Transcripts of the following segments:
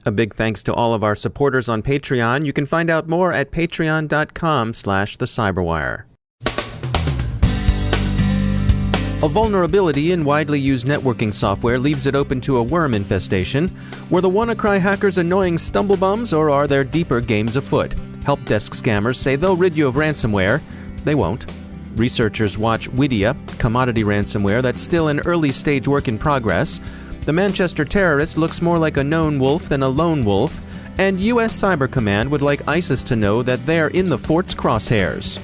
A big thanks to all of our supporters on Patreon. You can find out more at patreon.com/thecyberwire. A vulnerability in widely used networking software leaves it open to a worm infestation. Were the WannaCry hackers annoying Stumblebums, or are there deeper games afoot? Help desk scammers say they'll rid you of ransomware. They won't. Researchers watch Widia, commodity ransomware that's still in early-stage work in progress. The Manchester terrorist looks more like a known wolf than a lone wolf. And U.S. Cyber Command would like ISIS to know that they're in the fort's crosshairs.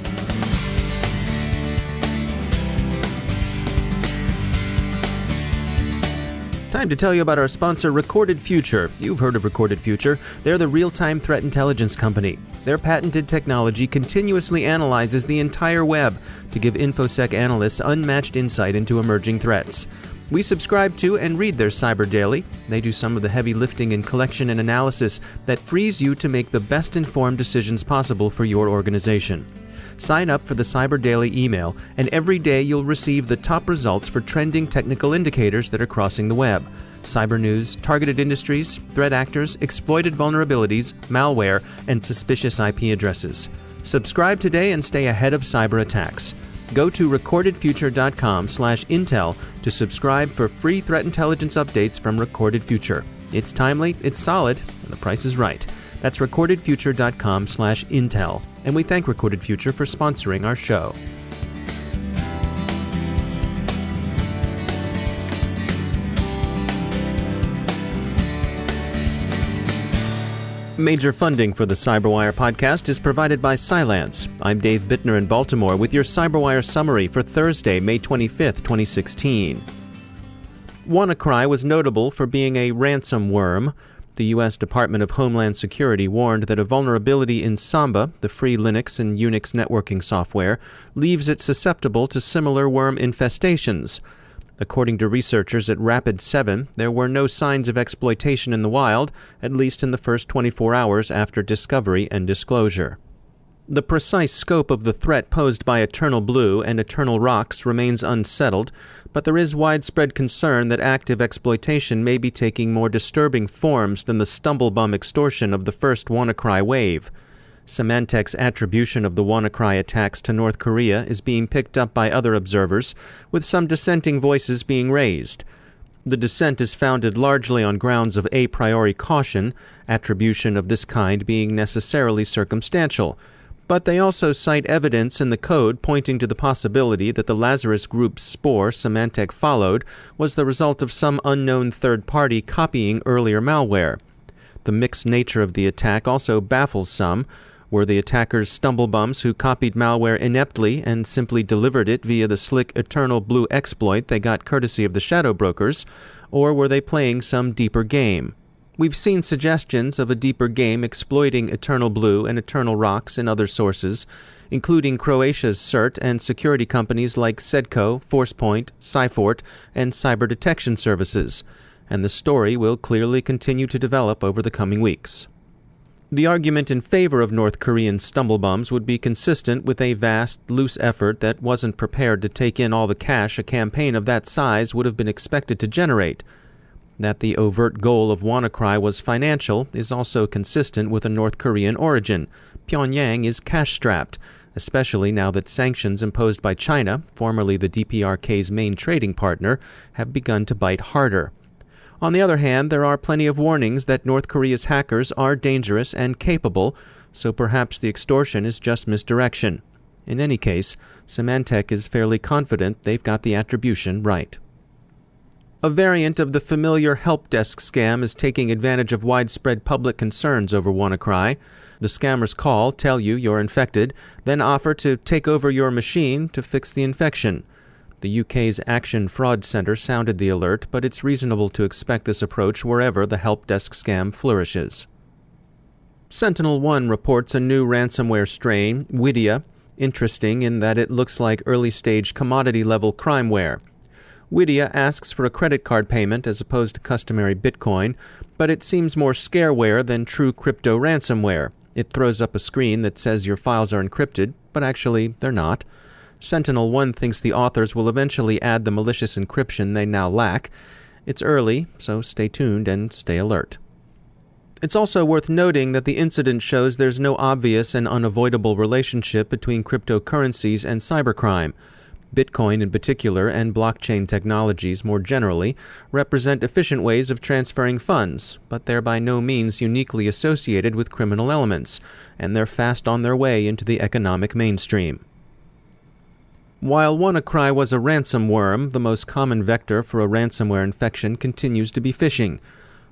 Time to tell you about our sponsor, Recorded Future. You've heard of Recorded Future. They're the real-time threat intelligence company. Their patented technology continuously analyzes the entire web to give InfoSec analysts unmatched insight into emerging threats. We subscribe to and read their Cyber Daily. They do some of the heavy lifting in collection and analysis that frees you to make the best-informed decisions possible for your organization. Sign up for the Cyber Daily email, and every day you'll receive the top results for trending technical indicators that are crossing the web. Cyber news, targeted industries, threat actors, exploited vulnerabilities, malware, and suspicious IP addresses. Subscribe today and stay ahead of cyber attacks. Go to recordedfuture.com/intel to subscribe for free threat intelligence updates from Recorded Future. It's timely, it's solid, and the price is right. That's recordedfuture.com/intel. And we thank Recorded Future for sponsoring our show. Major funding for the CyberWire podcast is provided by Cylance. I'm Dave Bittner in Baltimore with your CyberWire summary for Thursday, May 25th, 2016. WannaCry was notable for being a ransom worm. The U.S. Department of Homeland Security warned that a vulnerability in Samba, the free Linux and Unix networking software, leaves it susceptible to similar worm infestations. According to researchers at Rapid7, there were no signs of exploitation in the wild, at least in the first 24 hours after discovery and disclosure. The precise scope of the threat posed by Eternal Blue and Eternal Rocks remains unsettled, but there is widespread concern that active exploitation may be taking more disturbing forms than the Stumblebum extortion of the first WannaCry wave. Symantec's attribution of the WannaCry attacks to North Korea is being picked up by other observers, with some dissenting voices being raised. The dissent is founded largely on grounds of a priori caution, attribution of this kind being necessarily circumstantial. But they also cite evidence in the code pointing to the possibility that the Lazarus Group's spore Symantec followed was the result of some unknown third party copying earlier malware. The mixed nature of the attack also baffles some. Were the attackers Stumblebums who copied malware ineptly and simply delivered it via the slick Eternal Blue exploit they got courtesy of the shadow brokers, or were they playing some deeper game? We've seen suggestions of a deeper game exploiting Eternal Blue and Eternal Rocks in other sources, including Croatia's CERT and security companies like Sedco, Forcepoint, Cyfort, and Cyber Detection Services, and the story will clearly continue to develop over the coming weeks. The argument in favor of North Korean Stumblebums would be consistent with a vast, loose effort that wasn't prepared to take in all the cash a campaign of that size would have been expected to generate. That the overt goal of WannaCry was financial is also consistent with a North Korean origin. Pyongyang is cash-strapped, especially now that sanctions imposed by China, formerly the DPRK's main trading partner, have begun to bite harder. On the other hand, there are plenty of warnings that North Korea's hackers are dangerous and capable, so perhaps the extortion is just misdirection. In any case, Symantec is fairly confident they've got the attribution right. A variant of the familiar help desk scam is taking advantage of widespread public concerns over WannaCry. The scammers call, tell you you're infected, then offer to take over your machine to fix the infection. The UK's Action Fraud Centre sounded the alert, but it's reasonable to expect this approach wherever the help desk scam flourishes. Sentinel-1 reports a new ransomware strain, Widia, interesting in that it looks like early-stage commodity-level crimeware. Widia asks for a credit card payment as opposed to customary Bitcoin, but it seems more scareware than true crypto ransomware. It throws up a screen that says your files are encrypted, but actually they're not. Sentinel-1 thinks the authors will eventually add the malicious encryption they now lack. It's early, so stay tuned and stay alert. It's also worth noting that the incident shows there's no obvious and unavoidable relationship between cryptocurrencies and cybercrime. Bitcoin in particular, and blockchain technologies more generally, represent efficient ways of transferring funds, but they're by no means uniquely associated with criminal elements, and they're fast on their way into the economic mainstream. While WannaCry was a ransom worm, the most common vector for a ransomware infection continues to be phishing.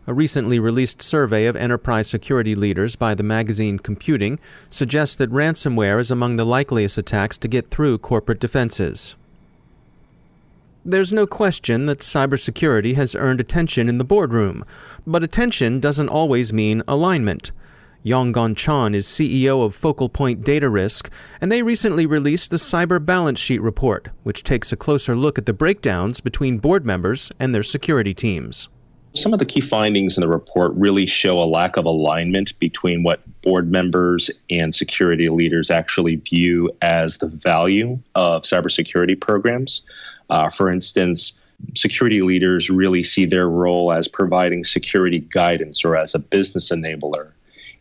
A recently released survey of enterprise security leaders by the magazine Computing suggests that ransomware is among the likeliest attacks to get through corporate defenses. There's no question that cybersecurity has earned attention in the boardroom, but attention doesn't always mean alignment. Yong-Gon Chon is CEO of Focal Point Data Risk, and they recently released the Cyber Balance Sheet report, which takes a closer look at the breakdowns between board members and their security teams. Some of the key findings in the report really show a lack of alignment between what board members and security leaders actually view as the value of cybersecurity programs. For instance, security leaders really see their role as providing security guidance or as a business enabler.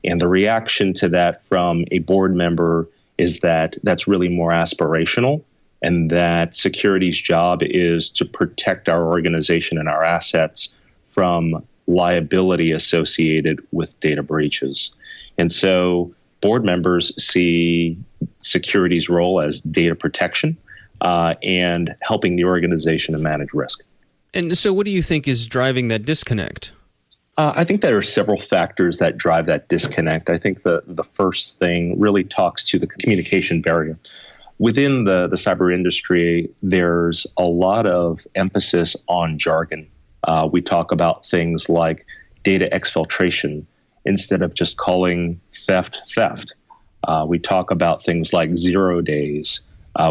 And the reaction to that from a board member is that that's really more aspirational, and that security's job is to protect our organization and our assets from liability associated with data breaches. And so board members see security's role as data protection and helping the organization to manage risk. And so what do you think is driving that disconnect? I think there are several factors that drive that disconnect. I think the first thing really talks to the communication barrier. Within the cyber industry, there's a lot of emphasis on jargon. We talk about things like data exfiltration instead of just calling theft. We talk about things like 0 days.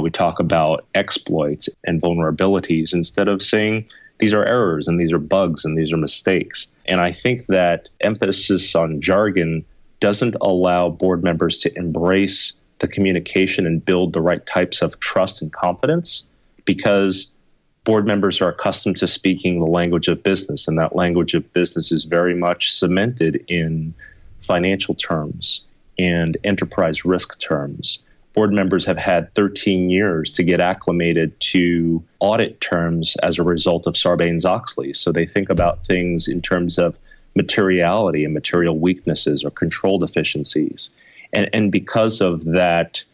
We talk about exploits and vulnerabilities instead of saying these are errors and these are bugs and these are mistakes. And I think that emphasis on jargon doesn't allow board members to embrace the communication and build the right types of trust and confidence, because board members are accustomed to speaking the language of business, and that language of business is very much cemented in financial terms and enterprise risk terms. Board members have had 13 years to get acclimated to audit terms as a result of Sarbanes-Oxley. So they think about things in terms of materiality and material weaknesses or control deficiencies. And because of that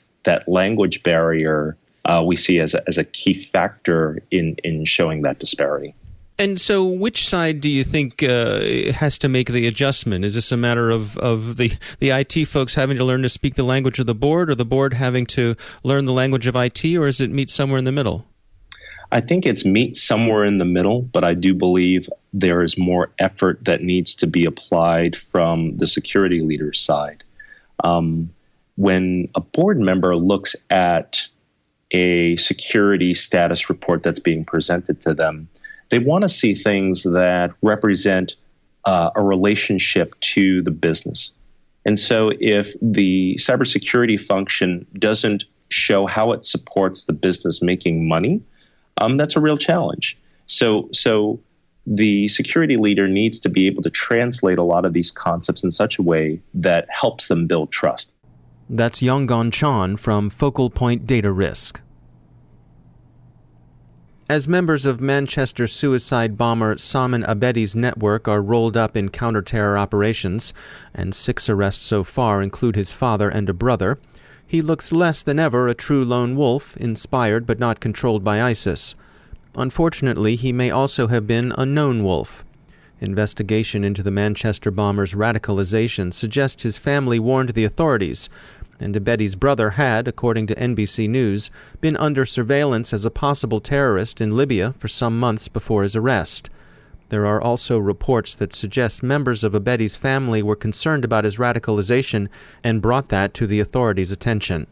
language barrier, we see as a key factor in showing that disparity. And so which side do you think has to make the adjustment? Is this a matter of the IT folks having to learn to speak the language of the board, or the board having to learn the language of IT, or is it meet somewhere in the middle? I think it's meet somewhere in the middle, but I do believe there is more effort that needs to be applied from the security leader's side. When a board member looks at a security status report that's being presented to them, they want to see things that represent a relationship to the business. And so if the cybersecurity function doesn't show how it supports the business making money, that's a real challenge. So the security leader needs to be able to translate a lot of these concepts in such a way that helps them build trust. That's Yong-Gon Chon from Focal Point Data Risk. As members of Manchester suicide bomber Salman Abedi's network are rolled up in counter-terror operations, and 6 arrests so far include his father and a brother, he looks less than ever a true lone wolf, inspired but not controlled by ISIS. Unfortunately, he may also have been a known wolf. Investigation into the Manchester bomber's radicalization suggests his family warned the authorities, and Abedi's brother had, according to NBC News, been under surveillance as a possible terrorist in Libya for some months before his arrest. There are also reports that suggest members of Abedi's family were concerned about his radicalization and brought that to the authorities' attention.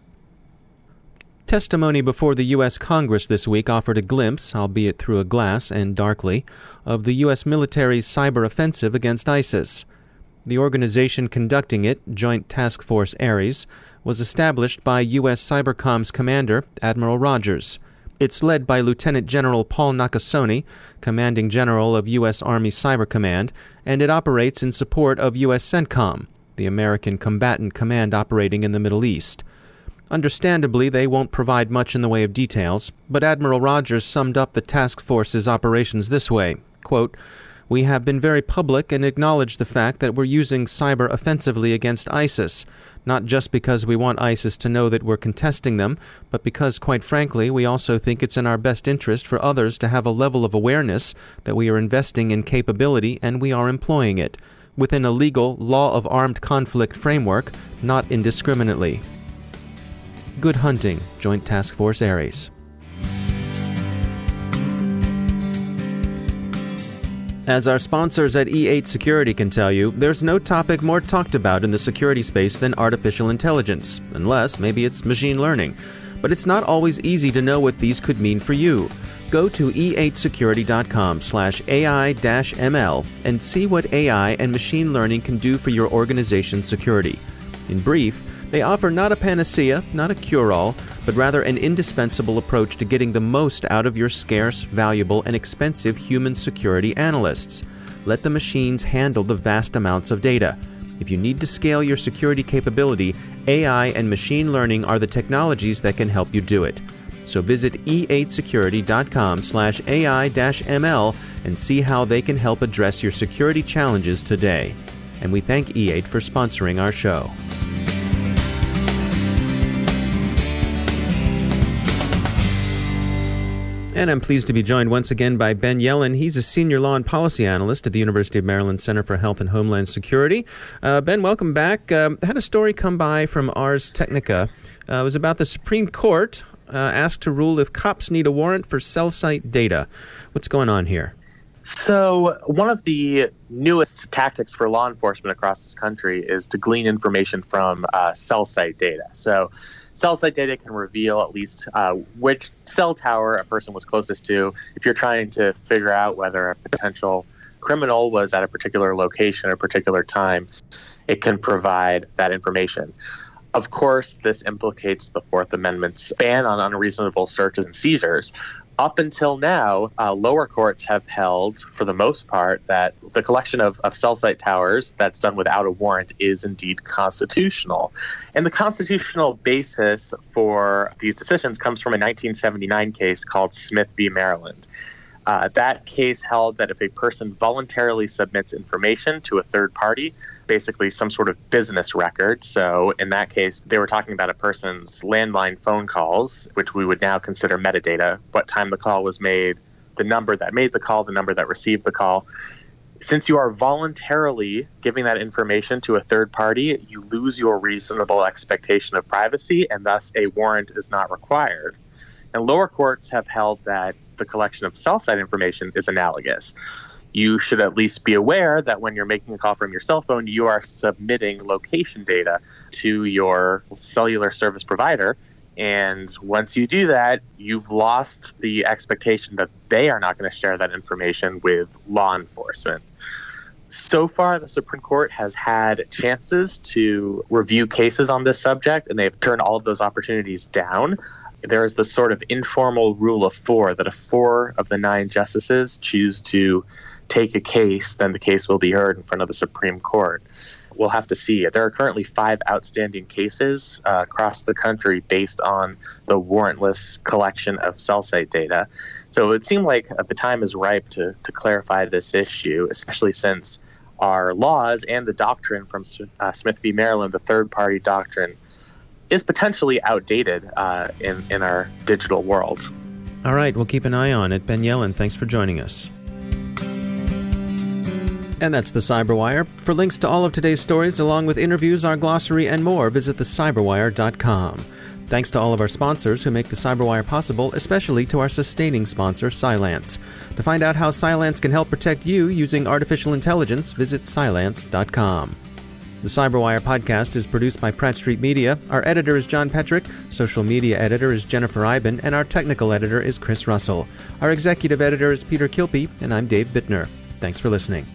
Testimony before the U.S. Congress this week offered a glimpse, albeit through a glass and darkly, of the U.S. military's cyber offensive against ISIS. The organization conducting it, Joint Task Force Ares, was established by U.S. Cybercom's commander, Admiral Rogers. It's led by Lieutenant General Paul Nakasone, Commanding General of U.S. Army Cyber Command, and it operates in support of U.S. CENTCOM, the American Combatant Command operating in the Middle East. Understandably, they won't provide much in the way of details, but Admiral Rogers summed up the task force's operations this way, quote, "We have been very public and acknowledged the fact that we're using cyber offensively against ISIS, not just because we want ISIS to know that we're contesting them, but because, quite frankly, we also think it's in our best interest for others to have a level of awareness that we are investing in capability and we are employing it, within a legal, law of armed conflict framework, not indiscriminately." Good hunting, Joint Task Force Ares. As our sponsors at E8 Security can tell you, there's no topic more talked about in the security space than artificial intelligence, unless maybe it's machine learning. But it's not always easy to know what these could mean for you. Go to e8security.com/AI-ML and see what AI and machine learning can do for your organization's security. In brief, they offer not a panacea, not a cure-all, but rather an indispensable approach to getting the most out of your scarce, valuable, and expensive human security analysts. Let the machines handle the vast amounts of data. If you need to scale your security capability, AI and machine learning are the technologies that can help you do it. So visit e8security.com/AI-ML and see how they can help address your security challenges today. And we thank E8 for sponsoring our show. And I'm pleased to be joined once again by Ben Yelin. He's a senior law and policy analyst at the University of Maryland Center for Health and Homeland Security. Ben, welcome back. Had a story come by from Ars Technica. It was about the Supreme Court asked to rule if cops need a warrant for cell site data. What's going on here? So one of the newest tactics for law enforcement across this country is to glean information from cell site data. So cell site data can reveal at least which cell tower a person was closest to. If you're trying to figure out whether a potential criminal was at a particular location at a particular time, it can provide that information. Of course, this implicates the Fourth Amendment's ban on unreasonable searches and seizures. Up until now, lower courts have held, for the most part, that the collection of cell site towers that's done without a warrant is indeed constitutional. And the constitutional basis for these decisions comes from a 1979 case called Smith v. Maryland. That case held that if a person voluntarily submits information to a third party, basically some sort of business record, so in that case, they were talking about a person's landline phone calls, which we would now consider metadata, what time the call was made, the number that made the call, the number that received the call. Since you are voluntarily giving that information to a third party, you lose your reasonable expectation of privacy, and thus a warrant is not required. And lower courts have held that the collection of cell site information is analogous. You should at least be aware that when you're making a call from your cell phone, you are submitting location data to your cellular service provider. And once you do that, you've lost the expectation that they are not going to share that information with law enforcement. So far, the Supreme Court has had chances to review cases on this subject, and they've turned all of those opportunities down. There is this sort of informal rule of four, that if 4 of the 9 justices choose to take a case, then the case will be heard in front of the Supreme Court. We'll have to see. There are currently 5 outstanding cases across the country based on the warrantless collection of cell site data. So it seemed like the time is ripe to clarify this issue, especially since our laws and the doctrine from Smith v. Maryland, the third-party doctrine, is potentially outdated in our digital world. All right, we'll keep an eye on it. Ben Yelin, thanks for joining us. And that's the Cyberwire. For links to all of today's stories, along with interviews, our glossary, and more, visit thecyberwire.com. Thanks to all of our sponsors who make the Cyberwire possible, especially to our sustaining sponsor, Cylance. To find out how Cylance can help protect you using artificial intelligence, visit cylance.com. The Cyberwire podcast is produced by Pratt Street Media. Our editor is John Petrick, social media editor is Jennifer Iben, and our technical editor is Chris Russell. Our executive editor is Peter Kilpie, and I'm Dave Bittner. Thanks for listening.